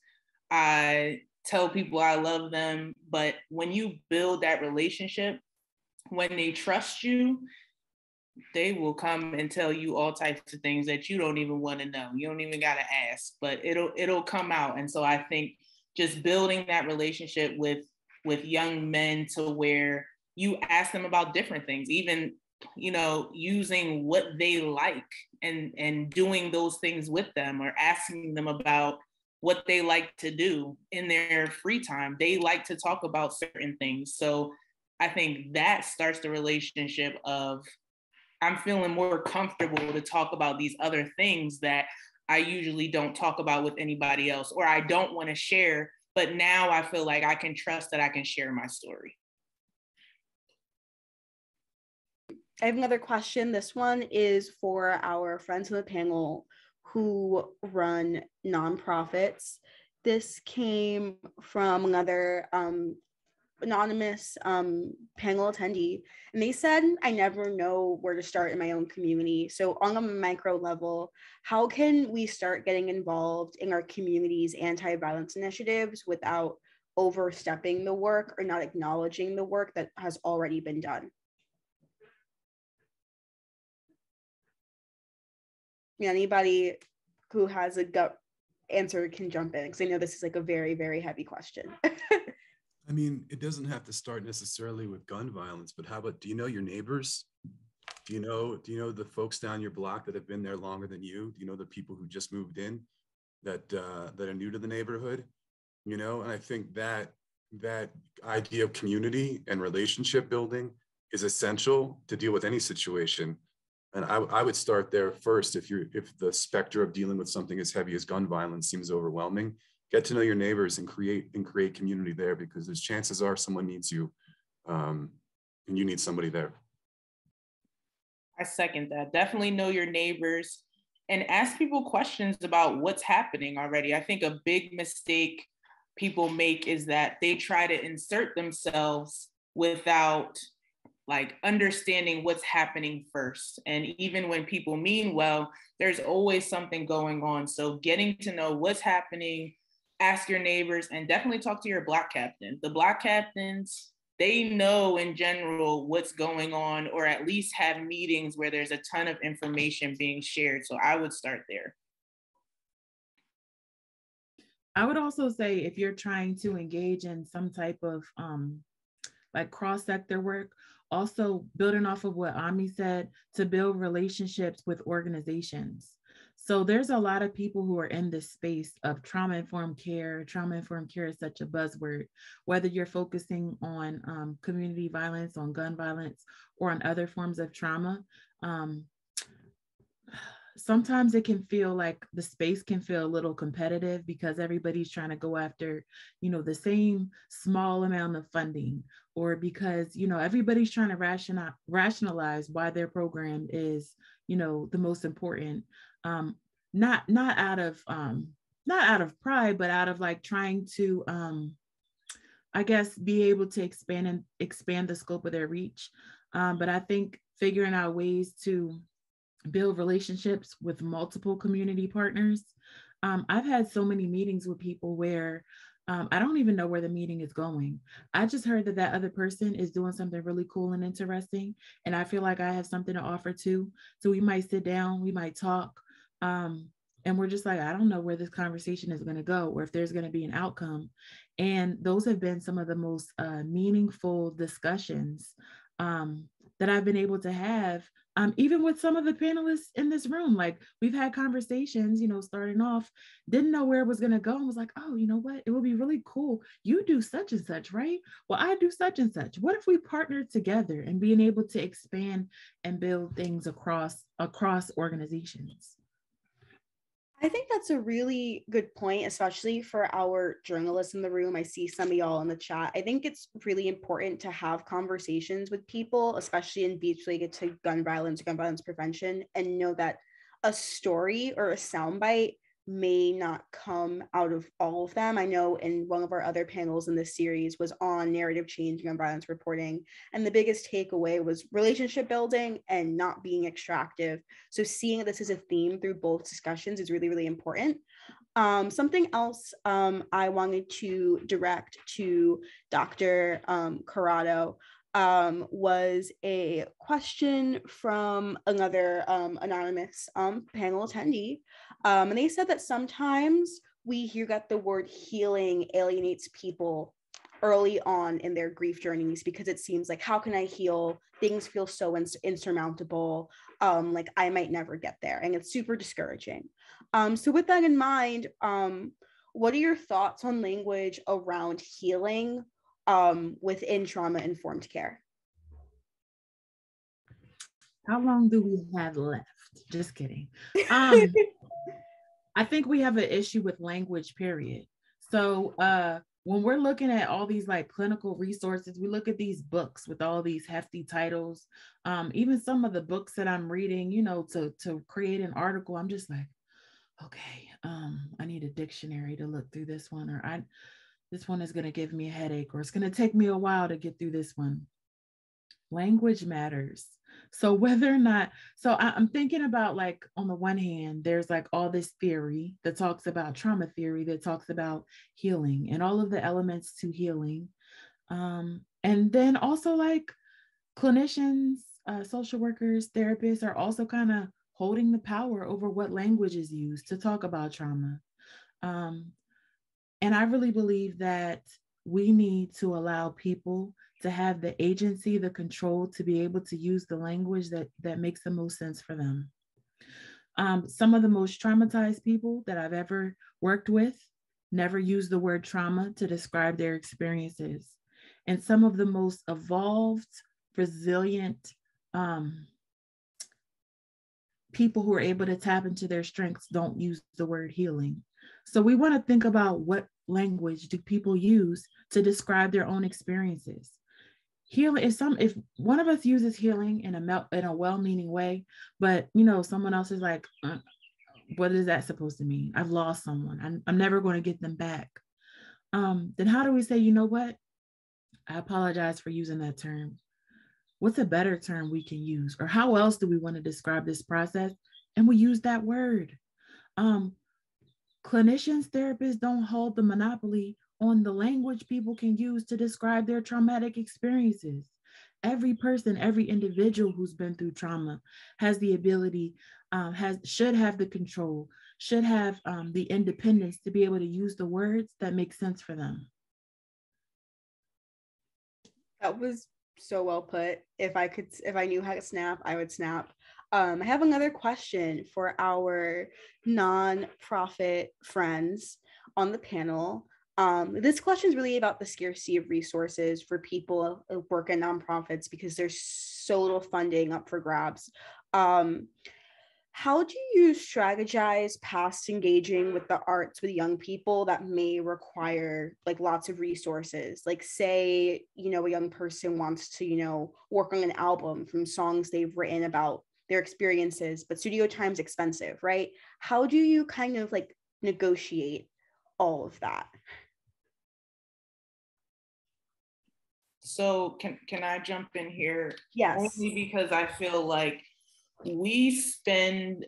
I tell people I love them. But when you build that relationship, when they trust you, they will come and tell you all types of things that you don't even want to know. You don't even got to ask, but it'll come out. And so I think just building that relationship with young men to where you ask them about different things, even, you know, using what they like and doing those things with them, or asking them about what they like to do in their free time. They like to talk about certain things. So I think that starts the relationship of, I'm feeling more comfortable to talk about these other things that I usually don't talk about with anybody else, or I don't want to share, but now I feel like I can trust that I can share my story. I have another question. This one is for our friends on the panel who run nonprofits. This came from another anonymous panel attendee, and they said, I never know where to start in my own community. So on a micro level, how can we start getting involved in our community's anti-violence initiatives without overstepping the work or not acknowledging the work that has already been done? Anybody who has a gut answer can jump in, because I know this is like a very, very heavy question. I mean, it doesn't have to start necessarily with gun violence, but how about, do you know your neighbors? Do you know the folks down your block that have been there longer than you? Do you know the people who just moved in that are new to the neighborhood? You know, and I think that idea of community and relationship building is essential to deal with any situation. And I would start there first. If the specter of dealing with something as heavy as gun violence seems overwhelming, get to know your neighbors and create community there, because there's chances are someone needs you, and you need somebody there. I second that. Definitely know your neighbors and ask people questions about what's happening already. I think a big mistake people make is that they try to insert themselves without like understanding what's happening first. And even when people mean well, there's always something going on. So getting to know what's happening, ask your neighbors, and definitely talk to your block captain. The block captains, they know in general what's going on, or at least have meetings where there's a ton of information being shared. So I would start there. I would also say, if you're trying to engage in some type of like cross-sector work, also building off of what Ami said, to build relationships with organizations. So there's a lot of people who are in this space of trauma-informed care. Trauma-informed care is such a buzzword, whether you're focusing on community violence, on gun violence, or on other forms of trauma. Sometimes it can feel like the space can feel a little competitive because everybody's trying to go after, the same small amount of funding, or because, everybody's trying to rationalize why their program is, the most important. Not out of pride, but out of like trying to, I guess, be able to expand the scope of their reach. But I think figuring out ways to build relationships with multiple community partners. I've had so many meetings with people where I don't even know where the meeting is going. I just heard that other person is doing something really cool and interesting, and I feel like I have something to offer too. So we might sit down, we might talk, and we're just like, I don't know where this conversation is going to go, or if there's going to be an outcome. And those have been some of the most meaningful discussions that I've been able to have, even with some of the panelists in this room. Like, we've had conversations, starting off, didn't know where it was going to go, and was like, oh, you know what? It would be really cool. You do such and such, right? Well, I do such and such. What if we partnered together, and being able to expand and build things across organizations? I think that's a really good point, especially for our journalists in the room. I see some of y'all in the chat. I think it's really important to have conversations with people, especially in beats related to gun violence prevention, and know that a story or a soundbite may not come out of all of them. I know in one of our other panels in this series was on narrative change and gun violence reporting, and the biggest takeaway was relationship building and not being extractive. So seeing this as a theme through both discussions is really, really important. Something else I wanted to direct to Dr. Corrado was a question from another anonymous panel attendee. And they said that sometimes we hear that the word healing alienates people early on in their grief journeys, because it seems like, how can I heal? Things feel so insurmountable. Like I might never get there. And it's super discouraging. So with that in mind, what are your thoughts on language around healing within trauma-informed care? How long do we have left? Just kidding. I think we have an issue with language, period. So when we're looking at all these like clinical resources, we look at these books with all these hefty titles. Even some of the books that I'm reading, you know, to create an article, I'm just like, okay, I need a dictionary to look through this one, or this one is going to give me a headache, or it's going to take me a while to get through this one. Language matters. So whether or not, I'm thinking about, like, on the one hand, there's like all this theory that talks about trauma theory, that talks about healing and all of the elements to healing. And then also like clinicians, social workers, therapists are also kind of holding the power over what language is used to talk about trauma. And I really believe that we need to allow people to have the agency, the control to be able to use the language that makes the most sense for them. Some of the most traumatized people that I've ever worked with never use the word trauma to describe their experiences. And some of the most evolved, resilient people who are able to tap into their strengths don't use the word healing. So we want to think about, what language do people use to describe their own experiences? Healing is if one of us uses healing in a well-meaning way, but you know, someone else is like, what is that supposed to mean? I've lost someone. I'm never going to get them back. Then how do we say, you know what? I apologize for using that term. What's a better term we can use? Or how else do we want to describe this process? And we use that word. Clinicians, therapists don't hold the monopoly on the language people can use to describe their traumatic experiences. Every person, every individual who's been through trauma has the ability, should have the control, should have the independence to be able to use the words that make sense for them. That was so well put. If I knew how to snap, I would snap. I have another question for our nonprofit friends on the panel. This question is really about the scarcity of resources for people who work in nonprofits, because there's so little funding up for grabs. How do you strategize past engaging with the arts with young people that may require like lots of resources? Like, say, you know, a young person wants to, you know, work on an album from songs they've written about their experiences, but studio time's expensive, right? How do you kind of like negotiate all of that? So can I jump in here? Yes. Only because I feel like we spend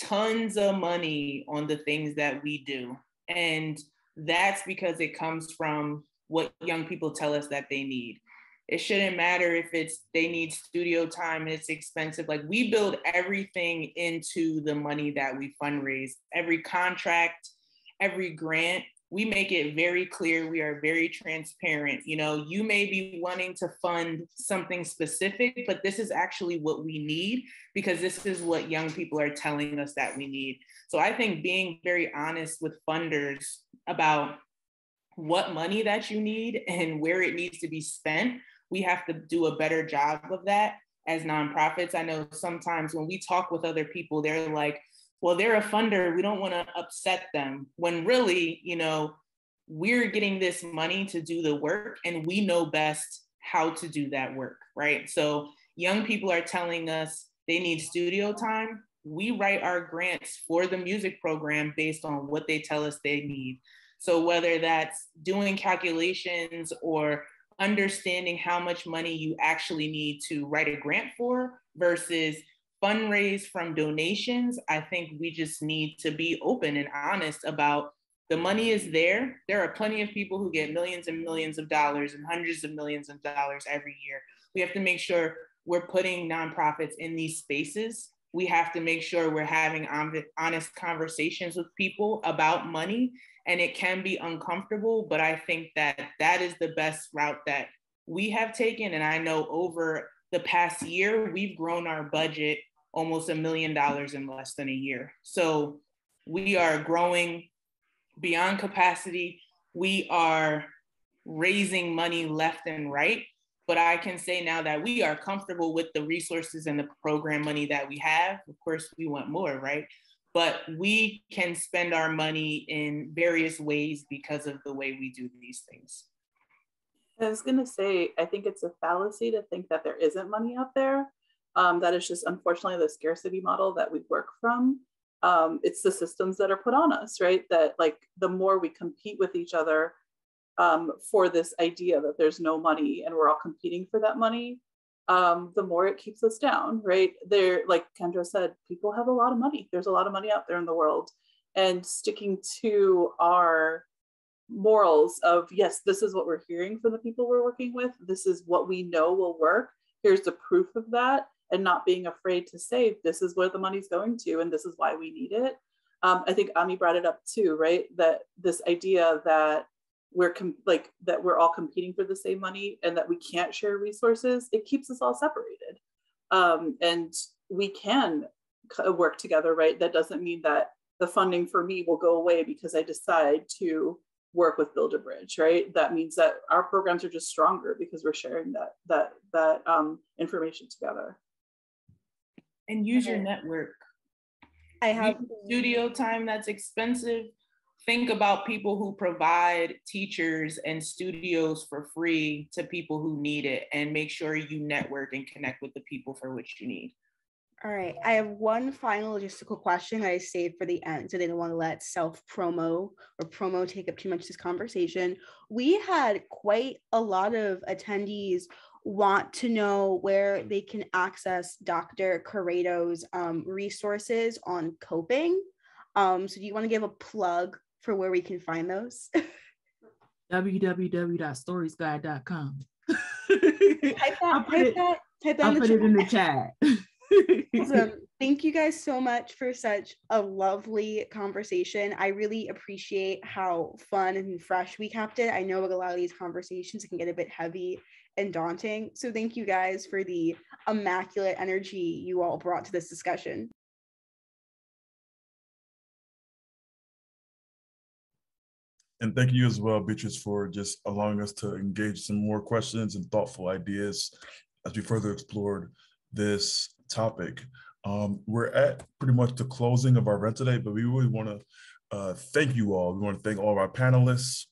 tons of money on the things that we do. And that's because it comes from what young people tell us that they need. It shouldn't matter if they need studio time and it's expensive. Like, we build everything into the money that we fundraise. Every contract, every grant, we make it very clear. We are very transparent. You know, you may be wanting to fund something specific, but this is actually what we need, because this is what young people are telling us that we need. So I think being very honest with funders about what money that you need and where it needs to be spent, we have to do a better job of that as nonprofits. I know sometimes when we talk with other people, they're like, well, they're a funder, we don't want to upset them. When really, you know, we're getting this money to do the work and we know best how to do that work, right? So young people are telling us they need studio time. We write our grants for the music program based on what they tell us they need. So whether that's doing calculations or understanding how much money you actually need to write a grant for versus fundraise from donations, I think we just need to be open and honest about the money is there. There are plenty of people who get millions and millions of dollars and hundreds of millions of dollars every year. We have to make sure we're putting nonprofits in these spaces. We have to make sure we're having honest conversations with people about money. And it can be uncomfortable, but I think that that is the best route that we have taken. And I know over the past year, we've grown our budget almost $1 million in less than a year. So we are growing beyond capacity. We are raising money left and right. But I can say now that we are comfortable with the resources and the program money that we have. Of course, we want more, right? but we can spend our money in various ways because of the way we do these things. I was going to say, I think it's a fallacy to think that there isn't money out there. That is just unfortunately the scarcity model that we work from. It's the systems that are put on us, right? That like the more we compete with each other for this idea that there's no money and we're all competing for that money, the more it keeps us down, right? There, like Kendra said, people have a lot of money. There's a lot of money out there in the world, and sticking to our morals of, yes, this is what we're hearing from the people we're working with. This is what we know will work. Here's the proof of that. And not being afraid to say, this is where the money's going to, and this is why we need it. I think Ami brought it up too, right? That this idea that that we're all competing for the same money and that we can't share resources, it keeps us all separated. And we can work together, right? That doesn't mean that the funding for me will go away because I decide to work with Build a Bridge, right? That means that our programs are just stronger because we're sharing that information together. And use your network. I have studio time that's expensive. Think about people who provide teachers and studios for free to people who need it, and make sure you network and connect with the people for which you need. All right, I have one final logistical question I saved for the end, so they don't want to let self-promo or promo take up too much of this conversation. We had quite a lot of attendees want to know where they can access Dr. Corrado's resources on coping. So do you want to give a plug for where we can find those? www.storiesguide.com. I'll put it in the chat. Awesome. Thank you guys so much for such a lovely conversation. I really appreciate how fun and fresh we kept it. I know a lot of these conversations can get a bit heavy and daunting. So thank you guys for the immaculate energy you all brought to this discussion. And thank you as well, Beatrice, for just allowing us to engage some more questions and thoughtful ideas as we further explored this topic. We're at pretty much the closing of our event today, but we really want to thank you all. We want to thank all of our panelists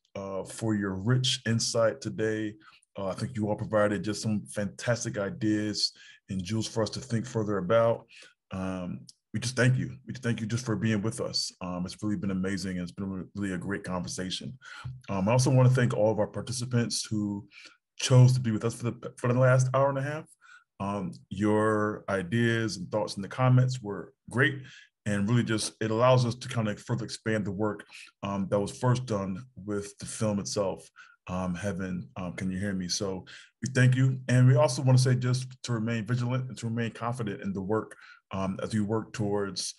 for your rich insight today. I think you all provided just some fantastic ideas and jewels for us to think further about. We just thank you. We thank you just for being with us. It's really been amazing, and it's been really a great conversation. I also want to thank all of our participants who chose to be with us for the last hour and a half. Your ideas and thoughts in the comments were great, and really just, it allows us to kind of further expand the work that was first done with the film itself. Heaven, can you hear me? So we thank you. And we also want to say just to remain vigilant and to remain confident in the work as we work towards,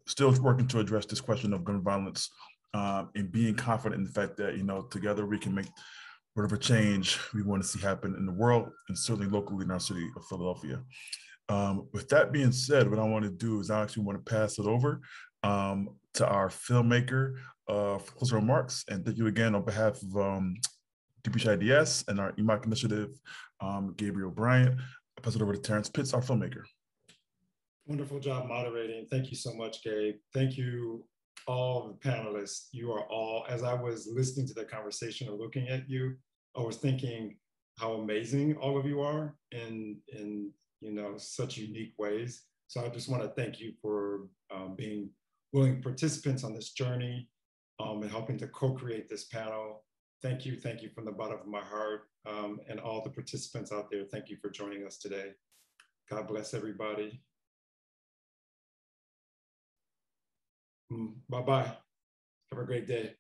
still working to address this question of gun violence, and being confident in the fact that, together we can make whatever change we want to see happen in the world, and certainly locally in our city of Philadelphia. With that being said, what I want to do is I actually want to pass it over to our filmmaker for closing remarks. And thank you again on behalf of DPHIDS and our EMOC initiative, Gabriel Bryant. I pass it over to Terrence Pitts, our filmmaker. Wonderful job moderating. Thank you so much, Gabe. Thank you, all the panelists. You are all, as I was listening to the conversation or looking at you, I was thinking how amazing all of you are in such unique ways. So I just want to thank you for being willing participants on this journey and helping to co-create this panel. Thank you from the bottom of my heart, and all the participants out there. Thank you for joining us today. God bless everybody. Bye-bye. Have a great day.